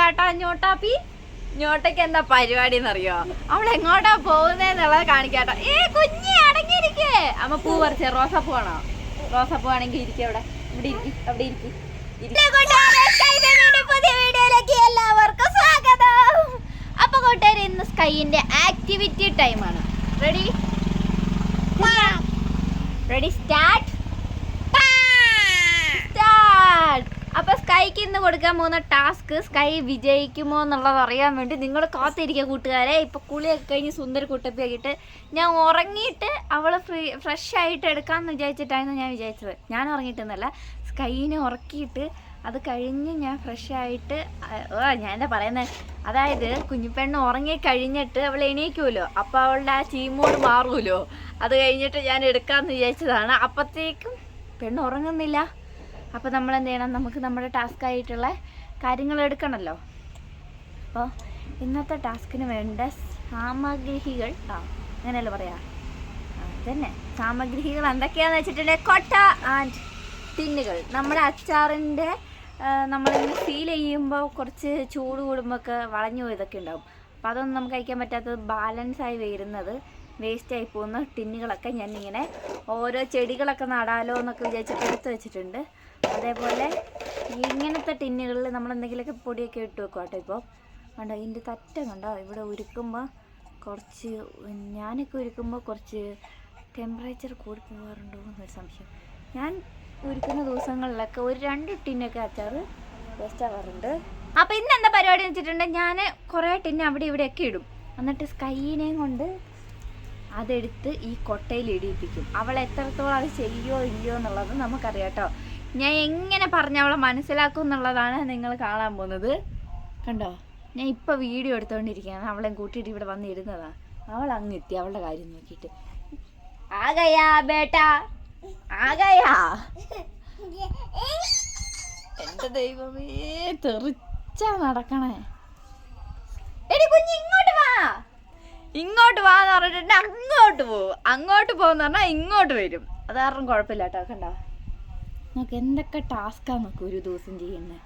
കേട്ടാ ഞോട്ടാപ്പി. ഞോട്ടയ്ക്ക് എന്താ പരിപാടി എന്നറിയോ? അവൾ എങ്ങോട്ടാ പോകുന്നതെന്നുള്ളത് കാണിക്കാട്ടോ. കുഞ്ഞി അടങ്ങിയിരിക്കേ. അമ്മ പൂ പറിച്ചേ. റോസാപ്പൂ ആണോ? റോസാപ്പൂ ആണെങ്കിൽ ഇരിക്കും അവിടെ. ഇവിടെ ഇരിക്കും, അവിടെ ഇരിക്കും. പുതിയ വീഡിയോയിലേക്ക് എല്ലാവർക്കും സ്വാഗതം. അപ്പൊ കൂട്ടുകാർ, ഇന്ന് സ്കൈന്റെ ആക്ടിവിറ്റി ടൈമാണ്. Ready ready start. അപ്പൊ സ്കൈക്ക് ഇന്ന് കൊടുക്കാൻ പോകുന്ന ടാസ്ക് സ്കൈ വിജയിക്കുമോ എന്നുള്ളത് അറിയാൻ വേണ്ടി നിങ്ങൾ കാത്തിരിക്കുക കൂട്ടുകാരെ. ഇപ്പൊ കുളിയൊക്കെ കഴിഞ്ഞ് സുന്ദര കുട്ടപ്പിയാക്കിയിട്ട് ഞാൻ ഉറങ്ങിയിട്ട് അവള് ഫ്രഷ് ആയിട്ട് എടുക്കാമെന്ന് വിചാരിച്ചിട്ടായിരുന്നു ഞാൻ വിചാരിച്ചത്. ഞാൻ ഉറങ്ങിയിട്ടെന്നല്ല, സ്കൈനെ ഉറക്കിയിട്ട് അത് കഴിഞ്ഞ് ഞാൻ ഫ്രഷ് ആയിട്ട് ഞാൻ എന്താ പറയുന്നത്, അതായത് കുഞ്ഞിപ്പെണ്ണ് ഉറങ്ങി കഴിഞ്ഞിട്ട് അവൾ എണീക്കുമല്ലോ, അപ്പോൾ അവളുടെ ആ ചീമോട് മാറുമല്ലോ. അത് കഴിഞ്ഞിട്ട് ഞാൻ എടുക്കാമെന്ന് വിചാരിച്ചതാണ്. അപ്പോഴത്തേക്കും പെണ്ണ് ഉറങ്ങുന്നില്ല. അപ്പോൾ നമ്മൾ എന്ത് ചെയ്യണം, നമുക്ക് നമ്മുടെ ടാസ്ക് ആയിട്ടുള്ള കാര്യങ്ങൾ എടുക്കണമല്ലോ. അപ്പോൾ ഇന്നത്തെ ടാസ്കിന് വേണ്ട സാമഗ്രികൾ അങ്ങനെയല്ല പറയാ, അതന്നെ സാമഗ്രികൾ എന്തൊക്കെയാണെന്ന് വെച്ചിട്ടുണ്ടെങ്കിൽ കൊട്ട ആൻഡ് ടിന്നുകൾ. നമ്മുടെ അച്ചാറിൻ്റെ നമ്മളിങ്ങനെ ഫീൽ ചെയ്യുമ്പോൾ കുറച്ച് ചൂട് കൂടുമ്പോഴൊക്കെ വളഞ്ഞു പോയതൊക്കെ ഉണ്ടാവും. അപ്പോൾ അതൊന്നും നമുക്ക് കഴിക്കാൻ പറ്റാത്തത്, ബാലൻസായി വരുന്നത്, വേസ്റ്റായി പോകുന്ന ടിന്നുകളൊക്കെ ഞാനിങ്ങനെ ഓരോ ചെടികളൊക്കെ നടാലോ എന്നൊക്കെ വിചാരിച്ചിട്ട് എടുത്ത് വെച്ചിട്ടുണ്ട്. അതേപോലെ ഇങ്ങനത്തെ ടിന്നുകളിൽ നമ്മൾ എന്തെങ്കിലുമൊക്കെ പൊടിയൊക്കെ ഇട്ട് വെക്കും കേട്ടോ. ഇപ്പോൾ കണ്ടോ, ഇതിൻ്റെ തറ്റം കണ്ടോ, ഇവിടെ ഉരുക്കുമ്പോൾ കുറച്ച്, ഞാനൊക്കെ ഉരുക്കുമ്പോൾ കുറച്ച് ടെമ്പറേച്ചർ കൂടി പോകാറുണ്ടോ എന്നൊരു സംശയം. ഞാൻ ഉരുക്കുന്ന ദിവസങ്ങളിലൊക്കെ ഒരു 2 ടിന്നൊക്കെ അച്ചാർ വേസ്റ്റ് ആവാറുണ്ട്. അപ്പോൾ ഇന്ന് എന്താ പരിപാടി എന്ന് വെച്ചിട്ടുണ്ടെങ്കിൽ, ഞാൻ കുറേ ടിന്ന് അവിടെ ഇവിടെയൊക്കെ ഇടും. എന്നിട്ട് സ്കൈനെയും കൊണ്ട് അതെടുത്ത് ഈ കൊട്ടയിൽ ഇടിയിപ്പിക്കും. അവൾ എത്രത്തോളം അത് ചെയ്യുമോ ഇല്ലയോ എന്നുള്ളത് നമുക്കറിയാം കേട്ടോ. ഞാൻ എങ്ങനെ പറഞ്ഞ് അവളെ മനസ്സിലാക്കും എന്നുള്ളതാണ് നിങ്ങൾ കാണാൻ പോകുന്നത്. കണ്ടോ, ഞാൻ ഇപ്പോൾ വീഡിയോ എടുത്തുകൊണ്ടിരിക്കുകയാണ്. അവളെ കൂട്ടിയിട്ട് ഇവിടെ വന്ന് ഇടുന്നതാണ്. അവൾ അങ്ങ് എത്തി അവളുടെ കാര്യം നോക്കിയിട്ട്. ആകയാ ബേട്ടാ, ആകയാ. എൻ്റെ ദൈവമേ, തെറിച്ചാ നടക്കണേ. എടി കുഞ്ഞ്, ഇങ്ങോട്ട് വാ, ഇങ്ങോട്ട് വാന്ന് പറഞ്ഞിട്ട് അങ്ങോട്ട് പോകും. അങ്ങോട്ട് പോകുന്ന പറഞ്ഞാൽ ഇങ്ങോട്ട് വരും. അത് കാരണം കുഴപ്പമില്ല കേട്ടോ. കണ്ടോ, നമുക്ക് എന്തൊക്കെ ടാസ്ക്കാണ് നോക്ക് ഒരു ദിവസം ചെയ്യുന്നത്.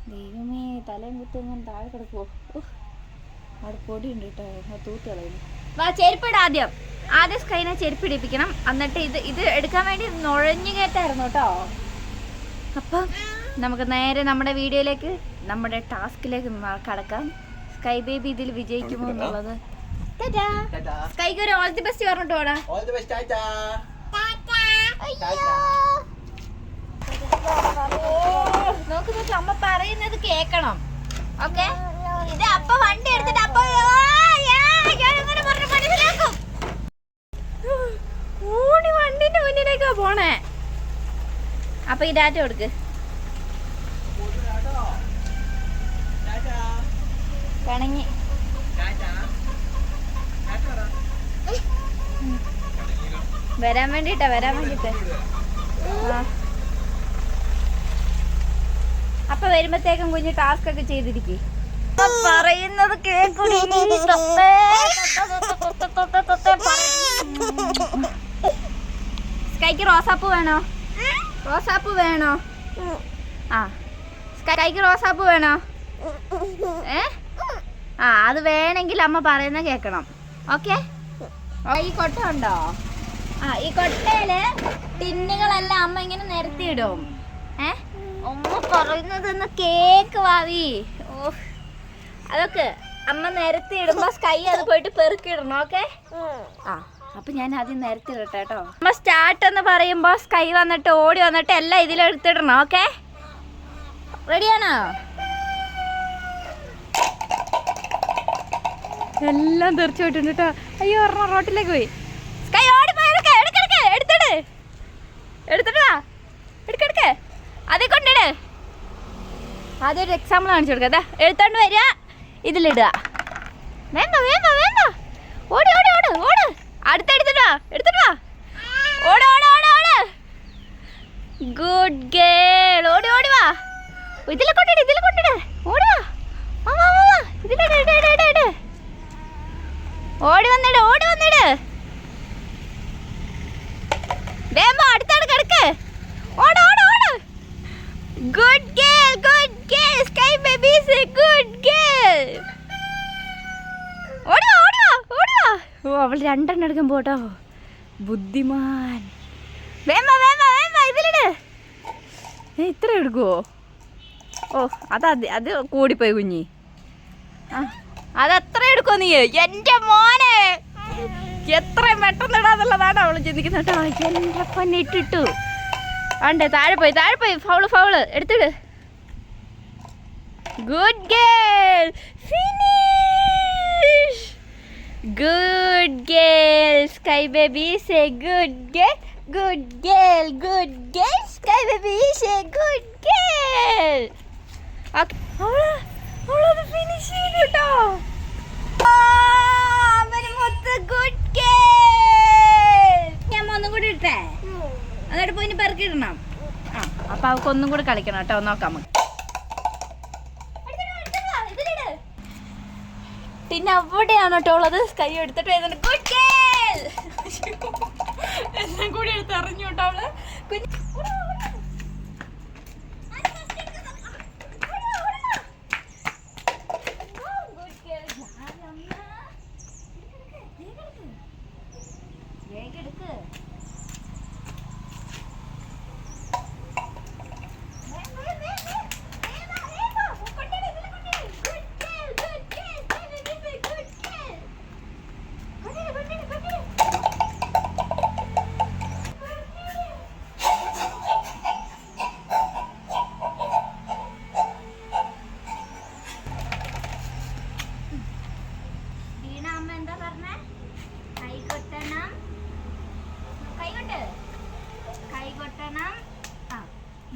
ദൈവമേ, തലയും കുത്തും താഴെ കിടക്കുമോ? അവിടെ പൊടിയുണ്ട് കേട്ടോ, തൂത്ത് കളയുന്നു. വാ, ചെരുപ്പിട. ആദ്യം സ്കൈനെ ചെരുപ്പിടിപ്പിക്കണം. എന്നിട്ട് ഇത് എടുക്കാൻ വേണ്ടി നുഴഞ്ഞു കയറ്റായിരുന്നു കേട്ടോ. അപ്പം നമുക്ക് നേരെ നമ്മുടെ വീഡിയോയിലേക്ക്, നമ്മുടെ ടാസ്കിലേക്ക് കടക്കാം. സ്കൈ ബേബി ഇതിൽ വിജയിക്കുമോ എന്നുള്ളത്. സ്കൈക്ക് ഒരു ഓൾ ദി ബെസ്റ്റ് പറഞ്ഞിട്ട് പോടാ. നോക്ക് നോക്ക്, അമ്മ പറയുന്നത് കേക്കണം. ഓക്കെ, ഇത് അപ്പ വണ്ടി എടുത്തിട്ട് അപ്പ മനസ്സിലാക്കും. ഓടി വണ്ടിന്റെ മുന്നിലേക്കാ പോണേ. അപ്പൊ ഈ ഡാറ്റ കൊടുക്ക്. പിണങ്ങി വരാൻ വേണ്ടിട്ടാ. അപ്പൊ വരുമ്പത്തേക്കും കുഞ്ഞ് ടാസ്ക് ഒക്കെ ചെയ്തിരിക്കും. പറയുന്നത് കേൾക്കൂടി. സ്കൈക്ക് റോസാപ്പൂ വേണോ? റോസാപ്പൂ വേണോ? ആ, സ്കൈക്ക് റോസാപ്പൂ വേണോ? അത് വേണമെങ്കിൽ അമ്മ പറയുന്ന കേൾക്കണം. ഓക്കെ, ഈ കൊട്ട ഉണ്ടോ? ഈ കൊട്ടയില് ടിന്നുകളെല്ലാം അമ്മ ഇങ്ങനെ നിരത്തിയിടും. അമ്മ പറയുന്നതൊന്ന് കേക്ക് വാവി. അതൊക്കെ അമ്മ നിരത്തിയിടുമ്പോ സ്കൈ അത് പോയിട്ട് പെറുക്കിയിടണം. ഓക്കെ, അപ്പൊ ഞാൻ ആദ്യം നിരത്തിയിടട്ടെ കേട്ടോ. അമ്മ സ്റ്റാർട്ട് എന്ന് പറയുമ്പോ സ്കൈ വന്നിട്ട് ഓടി വന്നിട്ട് എല്ലാം ഇതിലെടുത്തിടണം. ഓക്കെ, റെഡിയാണോ? എല്ലാം തെറിച്ചു പോയിട്ടുണ്ട് കേട്ടോ. അയ്യോ, ഒരെണ്ണം റോട്ടിലേക്ക് പോയി. സ്കൈ ഓടി പോയി എടുത്തിട്ടാ അതേ കൊണ്ടിട്. ആദ്യം ഒരു എക്സാമ്പിൾ കാണിച്ചു കൊടുക്കാം. അതാ എടുത്തോണ്ട് വരിക, ഇതിലിടുക. വേണ്ട, ഓടി എടുത്തിട്ട് വാ. Good girl. ഓടി വാ. ഇതിലെ കൊണ്ടിട്. ഓടി വാ. ഇതിലിട്. ഓടി വന്നിട്. വേമ്പോ അടുത്താണ് കിടക്ക്. ഓട്. Good girl. Sky baby is A 2 എടുക്കുമ്പോൾ കേട്ടോ. ബുദ്ധിമാൻ. വേമ വേമ വേമ ഇതിലിട്. ഇത്ര എടുക്കുവോ? ഓ അത് കൂടിപ്പോയി കുഞ്ഞി. ആ അതത്ര എടുക്കുമോ നീ? എൻ്റെ മോനെ എത്ര പെട്ടെന്ന് ഇടാന്നുള്ളതാണ് അവള് ചിന്തിക്കുന്നത് കേട്ടോ. എൻ്റെ പൊന്നിട്ടിട്ടു ആണ്ടേ. താഴെ പോയി ഫൗള് എടുത്തിട്. Good girl. Finish. Good girl. Sky baby say good girl. Good girl. Good girl. Sky baby say good girl. Okay അവളത് ഫിനിഷ് ചെയ്തു കേട്ടോ. Good girl. ഞാൻ ഒന്നും കൂടി ഇട്ടേ. എന്നിട്ട് പോയി പെറുക്കിടണം. ആ അപ്പൊ അവൾക്ക് ഒന്നും കൂടി കളിക്കണം കേട്ടോ. നോക്കാം നമുക്ക്. പിന്നെ അവിടെയാണ് കേട്ടോ ഉള്ളത്. കൈ എടുത്തിട്ട് ഗുഡ് ഗേൾ എല്ലാം കൂടി എടുത്ത് എറിഞ്ഞു കേട്ടോ അവള്.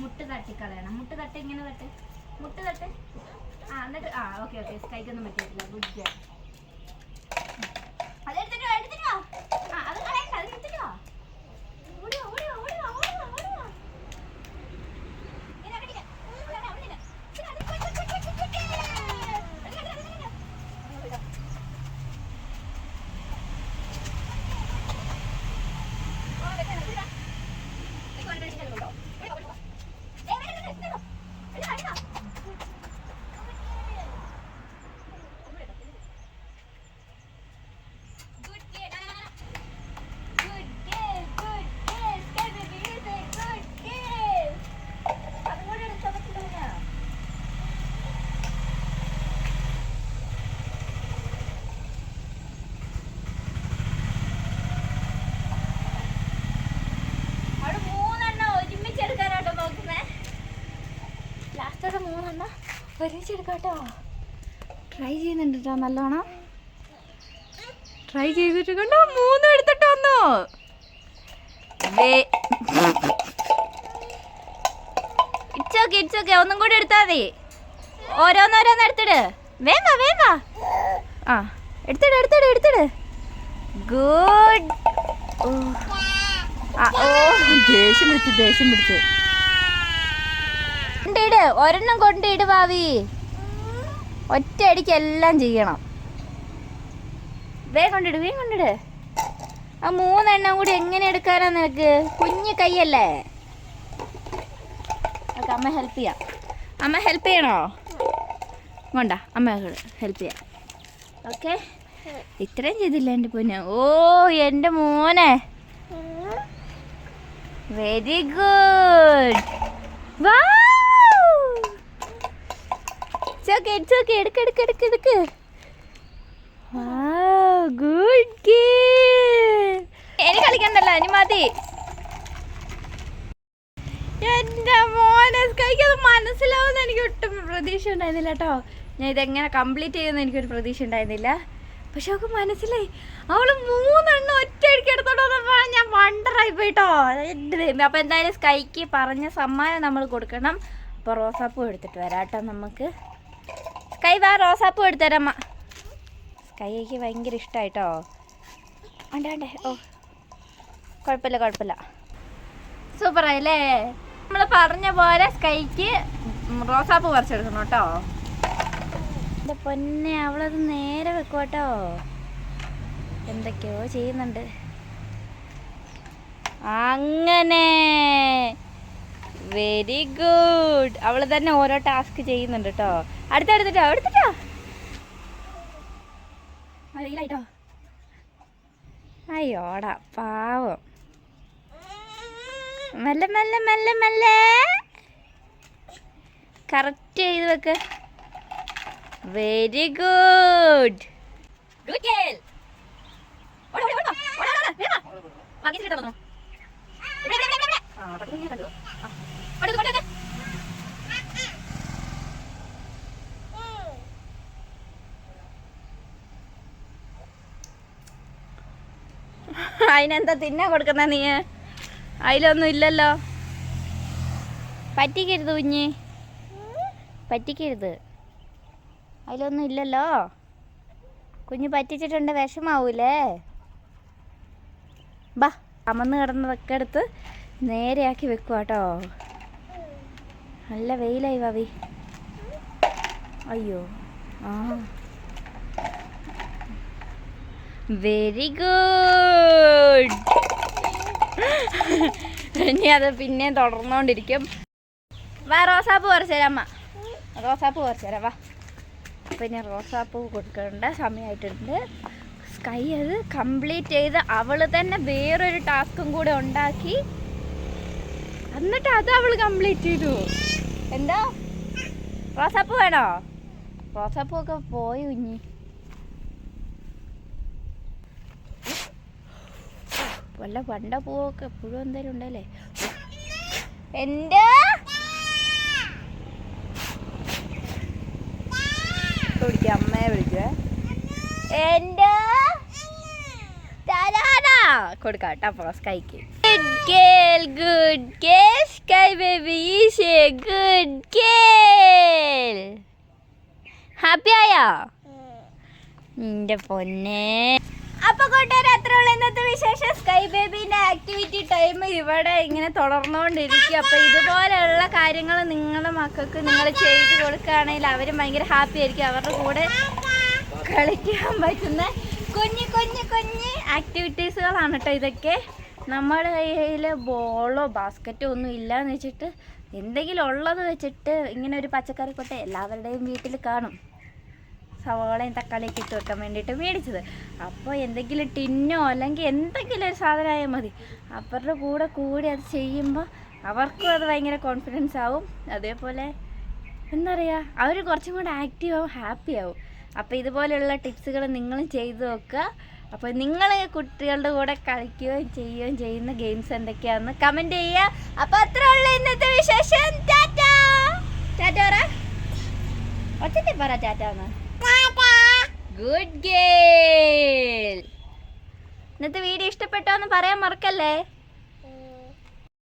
മുട്ട് തട്ടിക്കളയണം. മുട്ട് തട്ട് ഇങ്ങനെ തട്ട്. മുട്ട് തട്ട്. ആ എന്നിട്ട് ഓക്കെ സ്കൈക്കൊന്നും പറ്റിയിട്ടില്ല. Good job. അതെടുത്തിട്ടോ അത് കളയണ്ട. അത് എടുത്തിട്ടോ. ഒരുമിച്ചെടുക്കാട്ടോ. ട്രൈ ചെയ്യുന്നുണ്ട് കേട്ടോ നല്ലോണം. ട്രൈ ചെയ്തിട്ട് കണ്ടോ 3 എടുത്തിട്ട് വന്നു. ഇറ്റ്സ് ഓക്കെ ഒന്നും കൂടി എടുത്താൽ മതി. ഓരോന്നോരോന്ന് എടുത്തിട്. വേഗ ആ എടുത്തിട്. ഗുഡ്. ഓ ദേഷ്യം പിടിച്ച് ഇട്. ഒരെണ്ണം കൊണ്ടിട് ഭാവി. ഒറ്റയടിക്ക് എല്ലാം ചെയ്യണം. വേഗം കൊണ്ടിട്. ആ 3 എണ്ണം കൂടി എങ്ങനെ എടുക്കാനാ നിനക്ക്? കുഞ്ഞു കൈയല്ലേ. ഓക്കെ അമ്മ ഹെൽപ്പ് ചെയ്യാം. അമ്മ ഹെൽപ്പ് ചെയ്യണോ? കൊണ്ട അമ്മ ഹെൽപ്പ് ചെയ്യാം. ഓക്കെ ഇത്രയും ചെയ്തില്ല എൻ്റെ പൊന്നെ. ഓ എൻ്റെ മോനെ വെരി ഗുഡ്. വാ It's okay. എടുക്ക്. Good girl. എനിക്ക് കളിക്കണ്ടല്ലോ ഇനി മതി. എൻ്റെ മോനെ സ്കൈക്ക് അത് മനസ്സിലാവുമെന്ന് എനിക്ക് ഒട്ടും പ്രതീക്ഷ ഉണ്ടായിരുന്നില്ല കേട്ടോ. ഞാൻ ഇതെങ്ങനെ കംപ്ലീറ്റ് ചെയ്യുമെന്ന് എനിക്കൊരു പ്രതീക്ഷ ഉണ്ടായിരുന്നില്ല. പക്ഷെ അവൾക്ക് മനസ്സിലായി. അവൾ 3 എണ്ണം ഒറ്റയടിക്ക് എടുത്തോണ്ട് വന്നപ്പോൾ ഞാൻ വണ്ടറായി പോയിട്ടോ. അപ്പോൾ എന്തായാലും സ്കൈക്ക് പറഞ്ഞ സമ്മാനം നമ്മൾ കൊടുക്കണം. അപ്പോൾ റോസാപ്പൂ എടുത്തിട്ട് വരാം കേട്ടോ നമുക്ക്. സ്കൈ വാ റോസാപ്പൂ എടുത്തരമ്മ. സ്കൈക്ക് ഭയങ്കര ഇഷ്ടമായിട്ടോ. വേണ്ടേ ഓ കുഴപ്പമില്ല. സൂപ്പറായില്ലേ? നമ്മൾ പറഞ്ഞ പോലെ സ്കൈക്ക് റോസാപ്പൂ പറിച്ചെടുക്കണം കേട്ടോ. എൻ്റെ പൊന്നെ അവളത് നേരെ വെക്കും കേട്ടോ. എന്തൊക്കെയോ ചെയ്യുന്നുണ്ട്. അങ്ങനെ വെരി ഗുഡ്. അവൾ തന്നെ ഓരോ ടാസ്ക് ചെയ്യുന്നുണ്ട് കേട്ടോ. എടുത്തിട്ടോ. അയ്യോടാ പാവം. മെല്ലെ മെല്ലെ മെല്ലെ മെല്ലെ കറക്റ്റ് ചെയ്ത് വെക്ക്. Very good. Good girl. അതിനെന്താ തിന്നാ കൊടുക്കുന്ന നീ? അതിലൊന്നും ഇല്ലല്ലോ. പറ്റിക്കരുത് കുഞ്ഞ്, പറ്റിക്കരുത്. അതിലൊന്നും ഇല്ലല്ലോ. കുഞ്ഞ് പറ്റിച്ചിട്ടുണ്ട്, വിഷമാവൂലേ? ബാ, അമന്ന് കിടന്നതൊക്കെ എടുത്ത് നേരെയാക്കി വെക്കുക കേട്ടോ. നല്ല വെയിലായി ഭാവി. അയ്യോ ആ, വെരി ഗുഡ്. ഇനി അത് പിന്നെയും തുടർന്നുകൊണ്ടിരിക്കും. വാ, റോസാപ്പൂ കുറച്ച് തരാം അമ്മ, റോസാപ്പൂ കുറച്ച് തരാം. വാ, പിന്നെ റോസാപ്പൂ കൊടുക്കേണ്ട സമയമായിട്ടുണ്ട്. സ്കൈ അത് കംപ്ലീറ്റ് ചെയ്ത് അവൾ തന്നെ വേറൊരു ടാസ്കും കൂടെ ഉണ്ടാക്കി, എന്നിട്ട് അത് അവൾ കംപ്ലീറ്റ് ചെയ്തു. എന്താ റോസാപ്പൂ വേണോ? റോസാപ്പൂ ഒക്കെ പോയി കുഞ്ഞി. വല്ല പണ്ട പൂവൊക്കെ എപ്പോഴും എന്തായാലും ഉണ്ടല്ലേ. എൻ്റെ വിളിക്കുക, അമ്മയെ വിളിക്കുക. എൻ്റെ കൊടുക്കാം കേട്ടോ സ്കൈക്ക്. Good girl, good girl. Sky baby is a good girl. Happy ആയോ നിന്റെ പൊന്നെ? അപ്പൊ കൂട്ടുകാരെ, അത്രയുള്ള ഇന്നത്തെ വിശേഷം. സ്കൈ ബേബിന്റെ ആക്ടിവിറ്റി ടൈം ഇവിടെ ഇങ്ങനെ തുടർന്നുകൊണ്ടിരിക്കും. അപ്പൊ ഇതുപോലെയുള്ള കാര്യങ്ങൾ നിങ്ങളുടെ മക്കൾക്ക് നിങ്ങൾ ചെയ്ത് കൊടുക്കുകയാണെങ്കിൽ അവർ ഭയങ്കര ഹാപ്പി ആയിരിക്കും. അവരുടെ കൂടെ കളിക്കാൻ പറ്റുന്ന കുഞ്ഞു കുഞ്ഞു കുഞ്ഞ് ആക്ടിവിറ്റീസുകളാണ് കേട്ടോ ഇതൊക്കെ. നമ്മുടെ കയ്യിൽ ബോളോ ബാസ്ക്കറ്റോ ഒന്നും ഇല്ലയെന്ന് വെച്ചിട്ട് എന്തെങ്കിലും ഉള്ളത് വെച്ചിട്ട് ഇങ്ങനെ ഒരു പച്ചക്കറി കൊട്ട എല്ലാവരുടെയും വീട്ടിൽ കാണും. സവാളയും തക്കാളിയൊക്കെ ഇട്ട് വെക്കാൻ വേണ്ടിയിട്ട് മേടിച്ചത്. അപ്പോൾ എന്തെങ്കിലും ടിന്നോ അല്ലെങ്കിൽ എന്തെങ്കിലും ഒരു സാധനമായാൽ മതി. അവരുടെ കൂടെ കൂടി അത് ചെയ്യുമ്പോൾ അവർക്കും അത് ഭയങ്കര കോൺഫിഡൻസ് ആവും. അതേപോലെ എന്താ പറയുക, അവർ കുറച്ചും കൂടെ ആക്റ്റീവ് ആവും, ഹാപ്പി ആവും. അപ്പോൾ ഇതുപോലെയുള്ള ടിപ്സുകൾ നിങ്ങളും ചെയ്തു നോക്കുക. അപ്പോൾ നിങ്ങൾ കുട്ടികളുടെ കൂടെ കളിക്കുകയും ചെയ്യുകയും ചെയ്യുന്ന ഗെയിംസ് എന്തൊക്കെയാണെന്ന് കമൻറ്റ് ചെയ്യുക. അപ്പോൾ അത്ര ഉള്ള ഇന്നത്തെ വിശേഷം. ടാറ്റാ ടാറ്റ പറ, ഒറ്റത്തെ പറ ടാറ്റാന്ന്. Good girl. ഇന്നത്തെ വീഡിയോ ഇഷ്ടപ്പെട്ടോ എന്ന് പറയാൻ മറക്കല്ലേ.